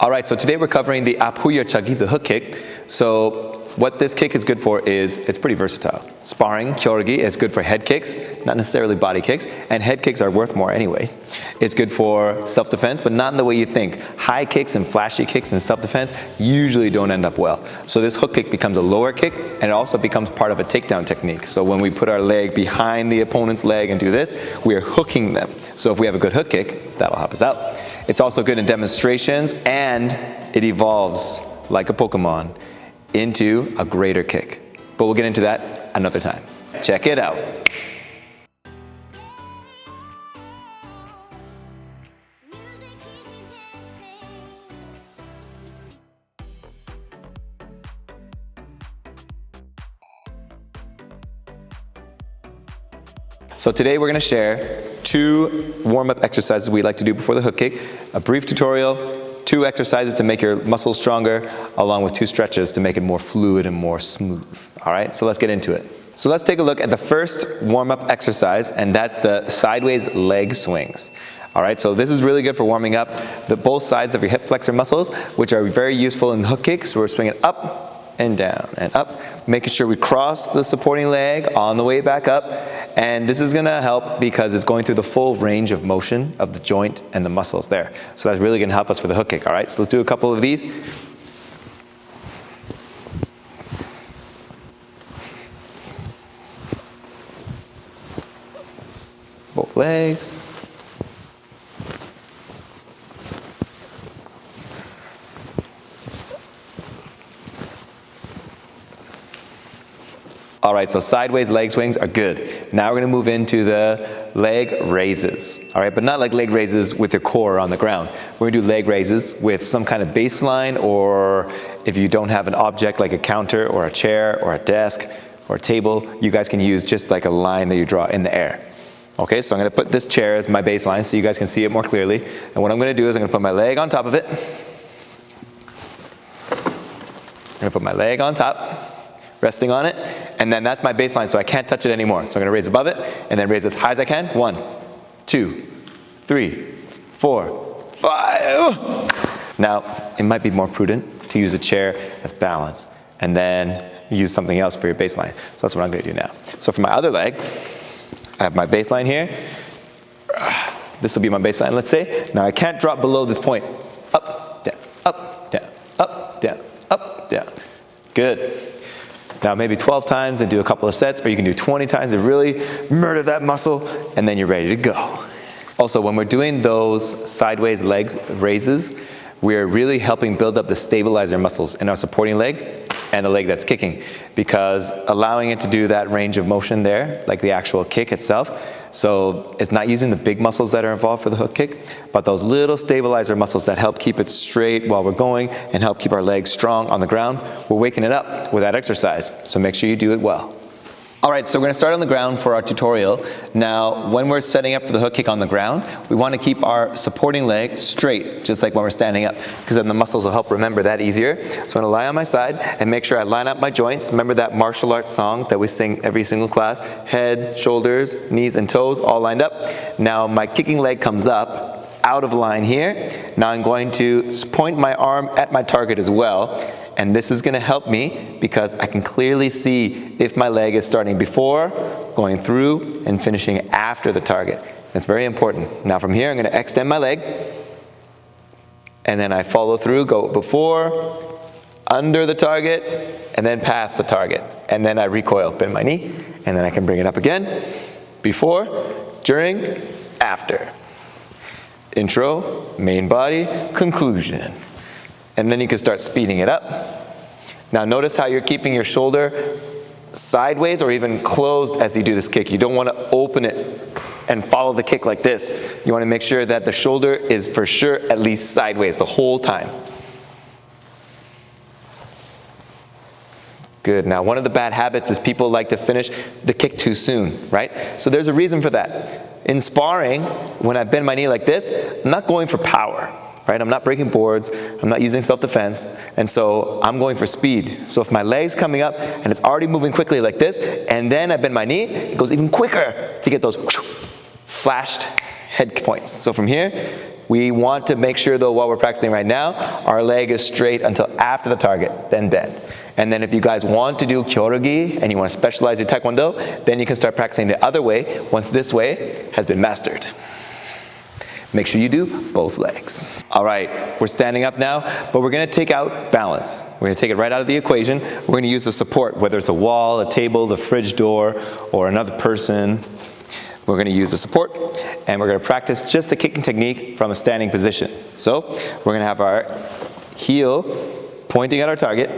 All right, so today we're covering the Ap Hu Ryo Chagi, the hook kick. So what this kick is good for is it's pretty versatile. Sparring, Kyorugi, is good for head kicks, not necessarily body kicks, and head kicks are worth more anyways. It's good for self-defense, but not in the way you think. High kicks and flashy kicks in self-defense usually don't end up well. So this hook kick becomes a lower kick, and it also becomes part of a takedown technique. So when we put our leg behind the opponent's leg and do this, we are hooking them. So if we have a good hook kick, that'll help us out. It's also good in demonstrations, and it evolves like a Pokemon into a greater kick. But we'll get into that another time. Check it out. So today we're going to share 2 warm-up exercises we like to do before the hook kick, a brief tutorial, 2 exercises to make your muscles stronger, along with 2 stretches to make it more fluid and more smooth. All right, so let's get into it. So let's take a look at the first warm-up exercise, and that's the sideways leg swings. All right, so this is really good for warming up both sides of your hip flexor muscles, which are very useful in the hook kick. So we're swinging up and down and up, making sure we cross the supporting leg on the way back up. And this is gonna help because it's going through the full range of motion of the joint and the muscles there. So that's really gonna help us for the hook kick, all right? So let's do a couple of these. Both legs. All right, so sideways leg swings are good. Now we're gonna move into the leg raises. All right, but not like leg raises with your core on the ground. We're gonna do leg raises with some kind of baseline, or if you don't have an object like a counter or a chair or a desk or a table, you guys can use just like a line that you draw in the air. Okay, so I'm gonna put this chair as my baseline so you guys can see it more clearly. And what I'm gonna do is I'm gonna put my leg on top of it. I'm gonna put my leg on top, resting on it, and then that's my baseline, so I can't touch it anymore. So I'm gonna raise above it, and then raise as high as I can. 1, 2, 3, 4, 5. Now, it might be more prudent to use a chair as balance, and then use something else for your baseline. So that's what I'm gonna do now. So for my other leg, I have my baseline here. This will be my baseline, let's say. Now I can't drop below this point. Up, down, up, down, up, down, up, down. Good. Now maybe 12 times and do a couple of sets, or you can do 20 times to really murder that muscle, and then you're ready to go. Also, when we're doing those sideways leg raises, we're really helping build up the stabilizer muscles in our supporting leg and the leg that's kicking, because allowing it to do that range of motion there, like the actual kick itself, so it's not using the big muscles that are involved for the hook kick, but those little stabilizer muscles that help keep it straight while we're going and help keep our legs strong on the ground. We're waking it up with that exercise, so make sure you do it well. All right, so we're gonna start on the ground for our tutorial. Now, when we're setting up for the hook kick on the ground, we wanna keep our supporting leg straight, just like when we're standing up, because then the muscles will help remember that easier. So I'm gonna lie on my side and make sure I line up my joints. Remember that martial arts song that we sing every single class? Head, shoulders, knees, and toes all lined up. Now my kicking leg comes up, out of line here. Now I'm going to point my arm at my target as well. And this is gonna help me because I can clearly see if my leg is starting before, going through, and finishing after the target. That's very important. Now from here, I'm gonna extend my leg, and then I follow through, go before, under the target, and then past the target. And then I recoil, bend my knee, and then I can bring it up again. Before, during, after. Intro, main body, conclusion. And then you can start speeding it up. Now notice how you're keeping your shoulder sideways or even closed as you do this kick. You don't want to open it and follow the kick like this. You want to make sure that the shoulder is for sure at least sideways the whole time. Good. Now one of the bad habits is people like to finish the kick too soon, right? So there's a reason for that. In sparring, when I bend my knee like this, I'm not going for power. Right? I'm not breaking boards, I'm not using self-defense, and so I'm going for speed. So if my leg's coming up and it's already moving quickly like this, and then I bend my knee, it goes even quicker to get those flashed head points. So from here, We want to make sure though while we're practicing right now, our leg is straight until after the target, then bend. And then if you guys want to do Kyorugi and you want to specialize in Taekwondo, then you can start practicing the other way once this way has been mastered. Make sure you do both legs. All right, we're standing up now, but we're gonna take out balance. We're gonna take it right out of the equation. We're gonna use the support, whether it's a wall, a table, the fridge door, or another person. We're gonna use the support, and we're gonna practice just the kicking technique from a standing position. So, we're gonna have our heel pointing at our target.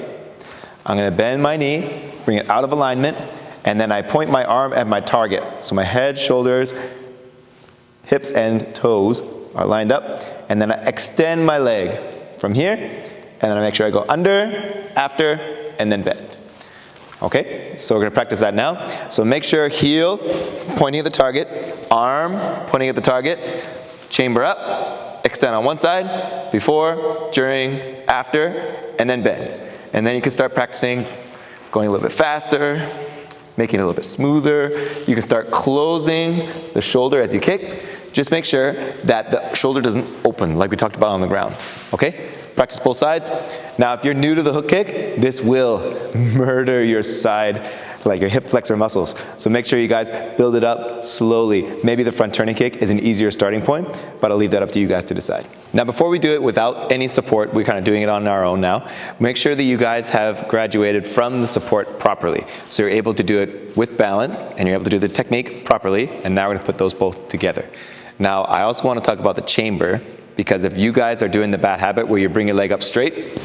I'm gonna bend my knee, bring it out of alignment, and then I point my arm at my target. So my head, shoulders, hips and toes are lined up, and then I extend my leg from here, and then I make sure I go under, after, and then bend. Okay, so we're gonna practice that now. So make sure heel pointing at the target, arm pointing at the target, chamber up, extend on one side, before, during, after, and then bend. And then you can start practicing going a little bit faster, making it a little bit smoother. You can start closing the shoulder as you kick. Just make sure that the shoulder doesn't open like we talked about on the ground, okay? Practice both sides. Now, if you're new to the hook kick, this will murder your side, like your hip flexor muscles. So make sure you guys build it up slowly. Maybe the front turning kick is an easier starting point, but I'll leave that up to you guys to decide. Now, before we do it without any support, we're kind of doing it on our own now. Make sure that you guys have graduated from the support properly. So you're able to do it with balance, and you're able to do the technique properly, and now we're gonna put those both together. Now, I also want to talk about the chamber, because if you guys are doing the bad habit where you bring your leg up straight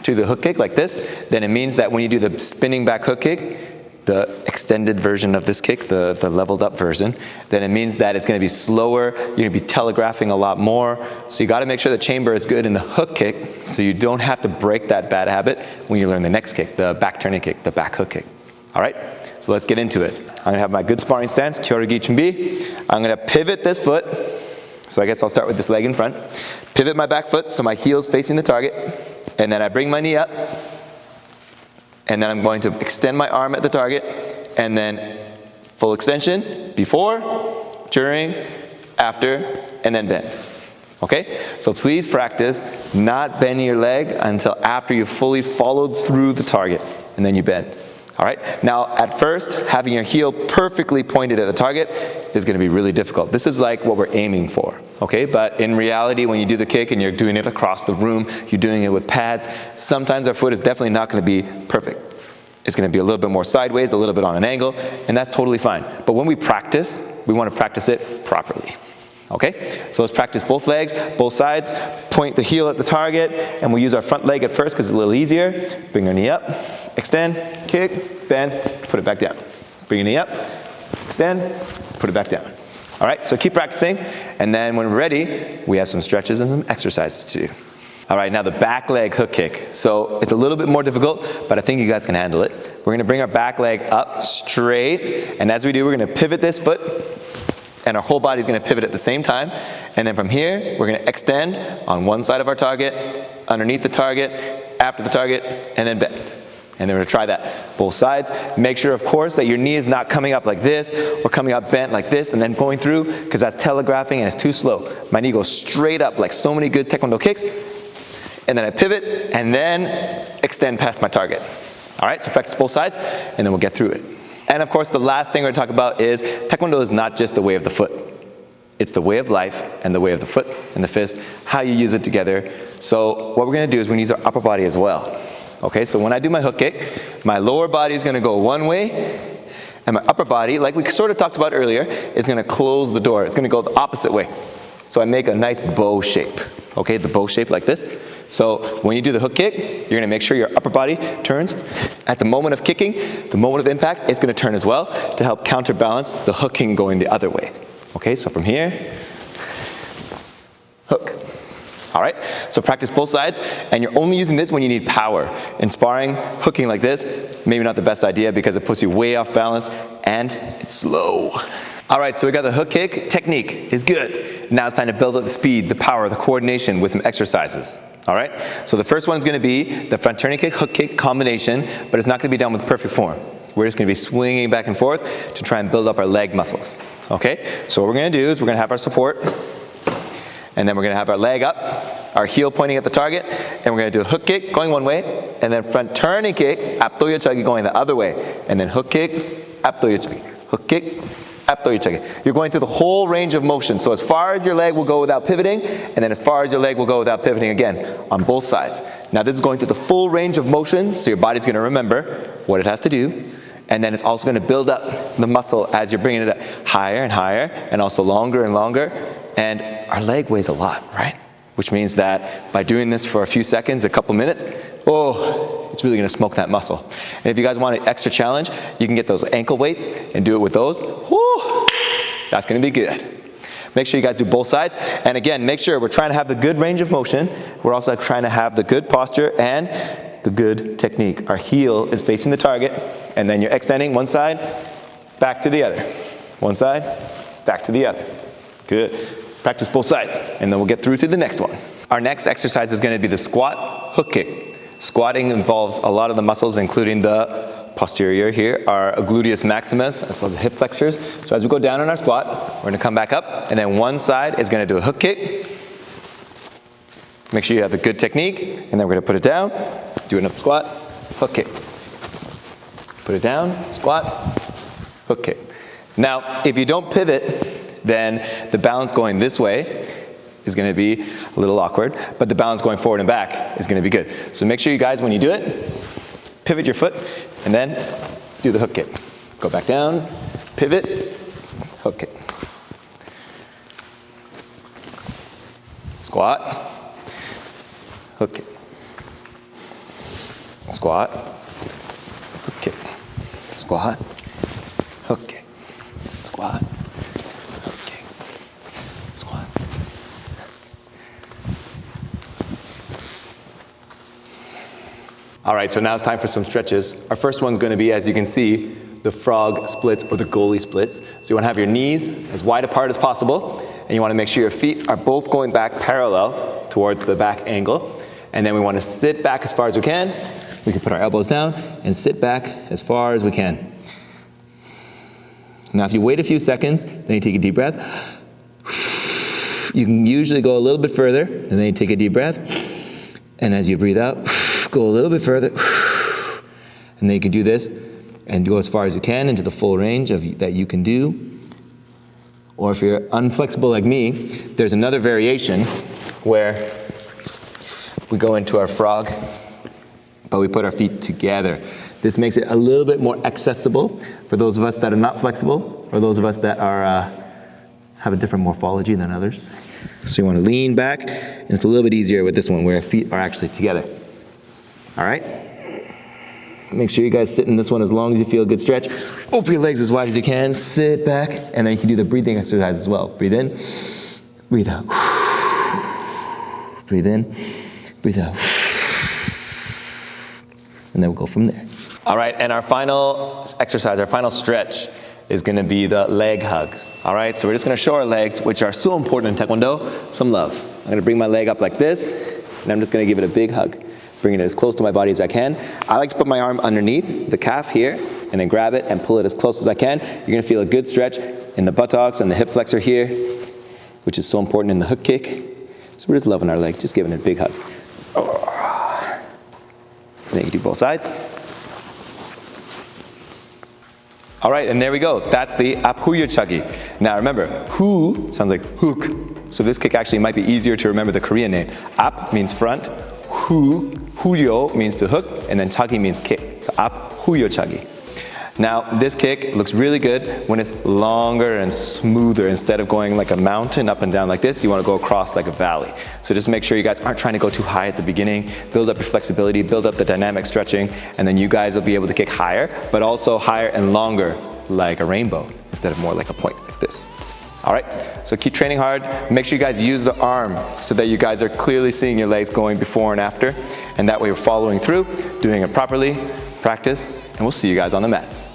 to the hook kick like this, then it means that when you do the spinning back hook kick, the extended version of this kick, the leveled up version, then it means that it's going to be slower, you're going to be telegraphing a lot more. So you got to make sure the chamber is good in the hook kick, so you don't have to break that bad habit when you learn the next kick, the back turning kick, the back hook kick. All right, so let's get into it. I'm gonna have my good sparring stance, Kyorugi Chunbi. I'm gonna pivot this foot. So I guess I'll start with this leg in front. Pivot my back foot so my heel's facing the target. And then I bring my knee up. And then I'm going to extend my arm at the target. And then full extension, before, during, after, and then bend. Okay? So please practice not bending your leg until after you've fully followed through the target. And then you bend. All right, now at first, having your heel perfectly pointed at the target is going to be really difficult. This is like what we're aiming for, okay? But in reality, when you do the kick and you're doing it across the room, you're doing it with pads, sometimes our foot is definitely not going to be perfect. It's going to be a little bit more sideways, a little bit on an angle, and that's totally fine. But when we practice, we want to practice it properly. Okay, so let's practice both legs, both sides, point the heel at the target, and we'll use our front leg at first because it's a little easier. Bring our knee up, extend, kick, bend, put it back down. Bring your knee up, extend, put it back down. All right, so keep practicing, and then when we're ready, we have some stretches and some exercises to do. All right, now the back leg hook kick. So it's a little bit more difficult, but I think you guys can handle it. We're gonna bring our back leg up straight, and as we do, we're gonna pivot this foot, and our whole body is going to pivot at the same time. And then from here, we're going to extend on one side of our target, underneath the target, after the target, and then bend. And then we're going to try that both sides. Make sure, of course, that your knee is not coming up like this or coming up bent like this and then going through, because that's telegraphing and it's too slow. My knee goes straight up like so many good Taekwondo kicks. And then I pivot and then extend past my target. All right, so practice both sides and then we'll get through it. And of course, the last thing we're going to talk about is Taekwondo is not just the way of the foot. It's the way of life and the way of the foot and the fist, how you use it together. So what we're going to do is we're going to use our upper body as well. Okay, so when I do my hook kick, my lower body is going to go one way, and my upper body, like we sort of talked about earlier, is going to close the door. It's going to go the opposite way. So I make a nice bow shape. Okay, the bow shape like this. So when you do the hook kick, you're going to make sure your upper body turns. At the moment of kicking, the moment of impact, it's going to turn as well to help counterbalance the hooking going the other way. Okay, so from here, hook. All right, so practice both sides, and you're only using this when you need power. In sparring, hooking like this, maybe not the best idea because it puts you way off balance, and it's slow. All right, so we got the hook kick. Technique is good. Now it's time to build up the speed, the power, the coordination with some exercises. All right, so the first one is going to be the front turning kick, hook kick combination, but it's not going to be done with perfect form. We're just going to be swinging back and forth to try and build up our leg muscles. Okay, so what we're going to do is we're going to have our support, And then we're gonna have our leg up, our heel pointing at the target, and we're gonna do a hook kick going one way, and then front turning kick, Ap Hu Ryo Chagi going the other way, and then hook kick, Ap Hu Ryo Chagi, hook kick, Ap Hu Ryo Chagi. You're going through the whole range of motion. So as far as your leg will go without pivoting, and then as far as your leg will go without pivoting again, on both sides. Now this is going through the full range of motion, so your body's gonna remember what it has to do, and then it's also gonna build up the muscle as you're bringing it up higher and higher, and also longer and longer. And our leg weighs a lot, right? Which means that by doing this for a few seconds, a couple minutes, oh, it's really gonna smoke that muscle. And if you guys want an extra challenge, you can get those ankle weights and do it with those. Whoo, that's gonna be good. Make sure you guys do both sides. And again, make sure we're trying to have the good range of motion. We're also trying to have the good posture and the good technique. Our heel is facing the target, and then you're extending one side, back to the other. One side, back to the other. Good. Practice both sides, and then we'll get through to the next one. Our next exercise is gonna be the squat hook kick. Squatting involves a lot of the muscles, including the posterior here, our gluteus maximus, as well as the hip flexors. So as we go down on our squat, we're gonna come back up, and then one side is gonna do a hook kick. Make sure you have the good technique, and then we're gonna put it down, do another squat, hook kick. Put it down, squat, hook kick. Now, if you don't pivot, then the balance going this way is gonna be a little awkward, but the balance going forward and back is gonna be good. So make sure you guys, when you do it, pivot your foot, and then do the hook kick. Go back down, pivot, hook kick. Squat, hook kick. Squat, hook kick. Squat, hook kick. Squat, hook kick. Squat. All right, so now it's time for some stretches. Our first one's gonna be, as you can see, the frog splits or the goalie splits. So you wanna have your knees as wide apart as possible, and you wanna make sure your feet are both going back parallel towards the back angle. And then we wanna sit back as far as we can. We can put our elbows down and sit back as far as we can. Now if you wait a few seconds, then you take a deep breath. You can usually go a little bit further, and then you take a deep breath. And as you breathe out, go a little bit further. And then you can do this and go as far as you can into the full range that you can do. Or if you're unflexible like me, there's another variation where we go into our frog, but we put our feet together. This makes it a little bit more accessible for those of us that are not flexible, or those of us that are have a different morphology than others. So you want to lean back, and it's a little bit easier with this one where feet are actually together. All right? Make sure you guys sit in this one as long as you feel a good stretch. Open your legs as wide as you can, sit back, and then you can do the breathing exercise as well. Breathe in, breathe out. Breathe in, breathe out. And then we'll go from there. All right, and our final exercise, our final stretch is gonna be the leg hugs. All right, so we're just gonna show our legs, which are so important in Taekwondo, some love. I'm gonna bring my leg up like this, and I'm just gonna give it a big hug. Bring it as close to my body as I can. I like to put my arm underneath the calf here, and then grab it and pull it as close as I can. You're gonna feel a good stretch in the buttocks and the hip flexor here, which is so important in the hook kick. So we're just loving our leg, just giving it a big hug. And then you do both sides. All right, and there we go. That's the Ap Hu Ryo Chagi. Now remember, hu sounds like hook. So this kick actually might be easier to remember the Korean name. Ap means front, hu ryo means to hook, and then chagi means kick. So Ap Hu Ryo Chagi. Now this kick looks really good when it's longer and smoother. Instead of going like a mountain up and down like this, you want to go across like a valley. So just make sure you guys aren't trying to go too high at the beginning. Build up your flexibility, build up the dynamic stretching, and then you guys will be able to kick higher, but also higher and longer like a rainbow instead of more like a point like this. All right, so keep training hard. Make sure you guys use the arm so that you guys are clearly seeing your legs going before and after, and that way you're following through, doing it properly, practice, and we'll see you guys on the mats.